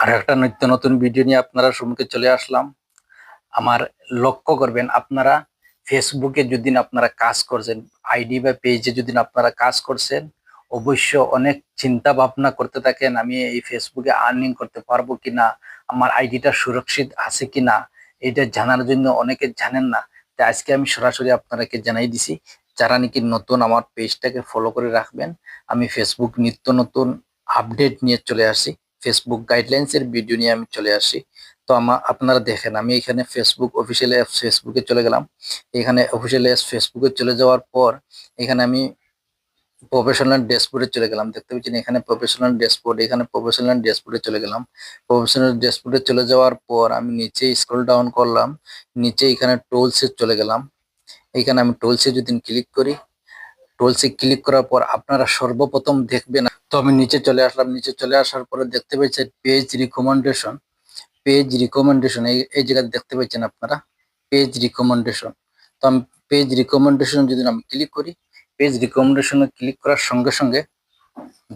আর একটা নিত্য নতুন ভিডিও নিয়ে আপনারা সম্মুখে চলে আসলাম। আমার লক্ষ্য করবেন, আপনারা ফেসবুকে যদি আপনারা কাজ করছেন, আইডি বা পেজে যদি আপনারা কাজ করছেন, অবশ্য অনেক চিন্তা ভাবনা করতে থাকেন, আমি এই ফেসবুকে আর্নিং করতে পারবো কিনা, আমার আইডিটা সুরক্ষিত আছে কিনা, এটা জানার জন্য অনেকে জানেন না। তাই আজকে আমি সরাসরি আপনাদেরকে জানাই দিছি, যারা নাকি নতুন আমার পেজটাকে ফলো করে রাখবেন। আমি ফেসবুক নিত্য নতুন আপডেট নিয়ে চলে আসি, ফেসবুক গাইডলাইন্স এর ভিডিও নিয়ে আমি চলে আসি। তো আপনারা দেখেন, আমি এখানে ফেসবুক অফিসিয়াল অ্যাপস ফেসবুকে চলে গেলাম। এখানে অফিসিয়াল অ্যাপস ফেসবুকে চলে যাওয়ার পর এখানে আমি প্রফেশনাল ড্যাশবোর্ডে চলে গেলাম। দেখতে পাচ্ছেন এখানে প্রফেশনাল ড্যাশবোর্ড, এখানে প্রফেশনাল ড্যাশবোর্ডে চলে গেলাম। প্রফেশনাল ড্যাশবোর্ডে চলে যাওয়ার পর আমি নিচে স্ক্রল ডাউন করলাম, নিচে এখানে টুলসে চলে গেলাম। এখানে আমি টুলসে যদি ক্লিক করি, টুলসে ক্লিক করার পর আপনারা সর্বপ্রথম দেখবেন, তো আমি নিচে চলে আসলাম। নিচে চলে আসার পরে দেখতে পাচ্ছেন পেজ রিকমেন্ডেশন। পেজ রিকমেন্ডেশন এই জায়গাতে দেখতে পাচ্ছেন আপনারা পেজ রিকমেন্ডেশন। তো আমি পেজ রিকমেন্ডেশন যদি আমি ক্লিক করি, পেজ রিকমেন্ডেশনে ক্লিক করার সঙ্গে সঙ্গে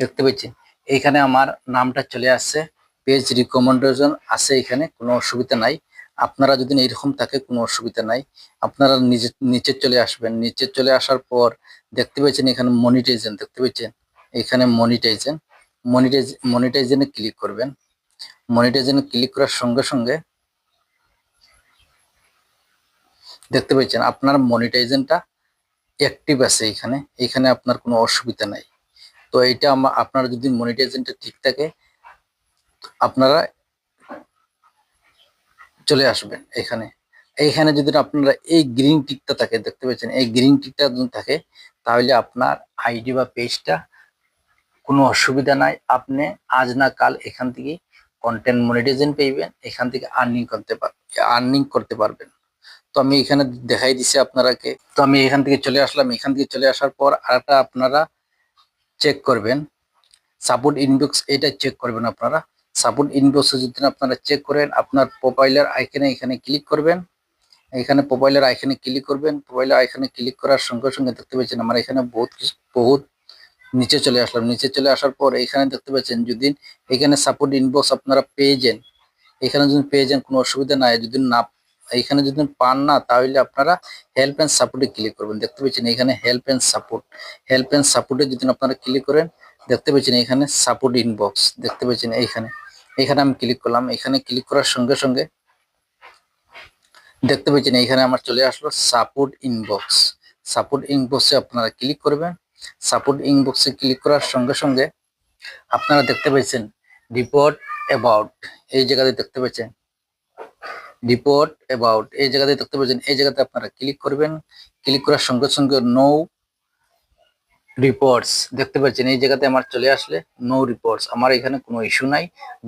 দেখতে পাচ্ছেন এইখানে আমার নামটা চলে আসছে, পেজ রিকমেন্ডেশন আছে, এখানে কোনো অসুবিধা নাই। আপনারা যদি এরকম থাকে কোনো অসুবিধা নাই, আপনারা নিচে চলে আসবেন। নিচে চলে আসার পর দেখতে পাচ্ছেন এখানে মনিটাইজেশন, দেখতে পাচ্ছেন এখানে মনিটাইজেশন। মনিটাইজেশনে ক্লিক করবেন। মনিটাইজেশনে ক্লিক করার সঙ্গে সঙ্গে দেখতে পাচ্ছেন আপনার মনিটাইজেশনটা অ্যাক্টিভ আছে এখানে, এখানে আপনার কোনো অসুবিধা নাই। তো এটা আপনার যদি মনিটাইজেশনটা ঠিক থাকে, আপনারা চলে আসবেন এখানে। এইখানে যদি আপনারা এই গ্রিন টিকটা থাকে, দেখতে পাচ্ছেন এই গ্রিন টিকটা যদি থাকে, তাহলে আপনার আইডি বা পেজটা কোনো অসুবিধা নাই। আপনি আজ না কাল এখান থেকে কন্টেন্ট মনিটাইজেশন পেয়েবেন, এখান থেকে আর্নিং করতে পারবেন। তো আমি এখানে দেখাই দিছি আপনারাকে। তো আমি এখান থেকে চলে আসলাম। এখান থেকে চলে আসার পর আরেকটা আপনারা চেক করবেন, সাপোর্ট ইনবক্স, এটা চেক করবেন আপনারা। সাপোর্ট ইনবক্সে যদি আপনারা চেক করেন, আপনার প্রোফাইলের আইকনে এখানে ক্লিক করবেন। এখানে প্রোফাইলের আইকনে ক্লিক করবেন। প্রোফাইলের আইকনে ক্লিক করার সঙ্গে সঙ্গে দেখতে পাচ্ছেন আমার এখানে বহুত নিচে চলে আসলাম। নিচে চলে আসার পর এখানে দেখতে পাচ্ছেন যদি এখানে সাপোর্ট ইনবক্স আপনারা পেয়ে যান, এখানে যদি পেয়ে যান কোনো অসুবিধা নাই। যদি না এখানে যদি পান না, তাহলে আপনারা হেল্প এন্ড সাপোর্টে ক্লিক করবেন। দেখতে পাচ্ছেন এখানে help and support, help and সাপোর্টে যদি আপনারা ক্লিক করেন, দেখতে পাচ্ছেন এখানে সাপোর্ট ইনবক্স, দেখতে পাচ্ছেন এইখানে। এখানে আমি ক্লিক করলাম। এখানে ক্লিক করার সঙ্গে সঙ্গে দেখতে পাচ্ছেন এখানে আমার চলে আসলো সাপোর্ট ইনবক্স। সাপোর্ট ইনবক্সে আপনারা ক্লিক করবেন। সাপোর্ট ইনবক্সে ক্লিক করার সঙ্গে সঙ্গে আপনারা দেখতে পাচ্ছেন রিপোর্ট অ্যাবাউট, এই জায়গাতে দেখতে পাচ্ছেন রিপোর্ট অ্যাবাউট, এই জায়গাতে দেখতে পাচ্ছেন। এই জায়গাতে আপনারা ক্লিক করবেন। ক্লিক করার সঙ্গে সঙ্গে নো রিপোর্টস, দেখতে পাচ্ছেন এই জায়গাতে আমার চলে আসলে নো রিপোর্টস, আমার এখানে কোনো ইস্যু নাই।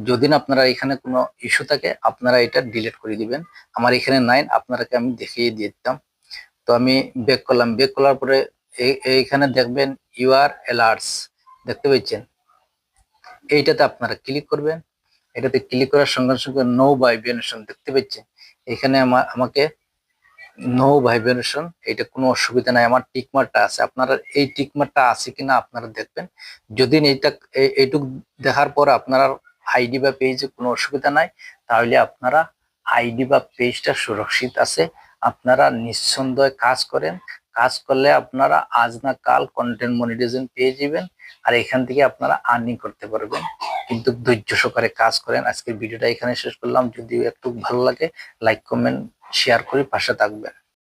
যদি না আপনারা এখানে কোনো ইস্যু থাকে, আপনারা এটা ডিলিট করে দিবেন। আমার এখানে নাই, আপনারাকে আমি দেখিয়ে দিয়ে দিতাম। তো আমি ব্যাক করলাম। ব্যাক করার পরে এইখানে দেখবেন ইউআর অ্যালার্টস, দেখতে পাচ্ছেন এইটাতে আপনারা ক্লিক করবেন। এটাতে ক্লিক করার সঙ্গে সঙ্গে নো ভাইব্রেশন, দেখতে পাচ্ছেন এখানে আমাকে নো ভাইব্রেশন, এটা কোনো অসুবিধা নাই। আমার টিকমার্কটা আছে, আপনারা এই টিকমার্কটা আছে কিনা আপনারা দেখবেন। যদি এইটুক দেখার পর আপনার আইডি বা পেজে কোনো অসুবিধা নাই, তাহলে আপনারা আইডি বা পেজটা সুরক্ষিত আছে। আপনারা নিঃসন্দেহে কাজ করেন। কাজ করলে আপনারা আজ না কাল কন্টেন্ট মনিটাইজেশন পেয়ে যাবেন, আর এখান থেকে আপনারা আর্নিং করতে পারবেন। কিন্তু ধৈর্য সহকারে কাজ করেন। আজকের ভিডিওটা এখানে শেষ করলাম। যদি একটু ভালো লাগে, লাইক কমেন্ট শেয়ার করে পাশে থাকবেন।